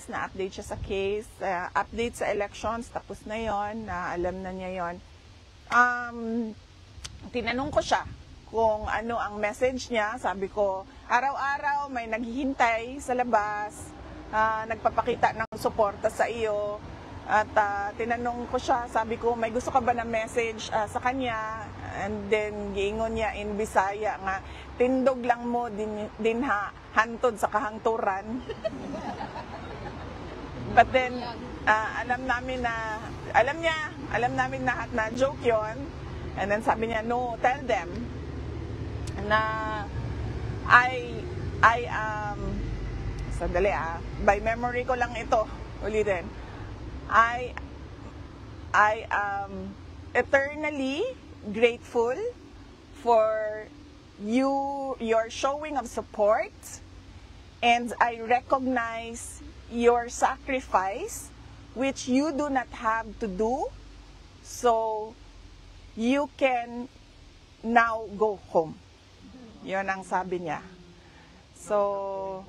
case, na-update siya sa case, update sa elections, tapos na yon, alam na niya yon. Tinanong ko siya kung ano ang message niya. Sabi ko, araw-araw may naghihintay sa labas, nagpapakita ng suporta sa iyo. At tinanong ko siya, sabi ko, may gusto ka ba na message sa kanya? And then, giingon niya in Bisaya nga, tindog lang mo din hantod sa kahangturan. But then, alam namin na joke yon. And then sabi niya, no, tell them na sandali by memory ko lang ito, ulitin. I am eternally grateful for your showing of support, and I recognize your sacrifice, which you do not have to do, so you can now go home. Yun ang sabi niya. So,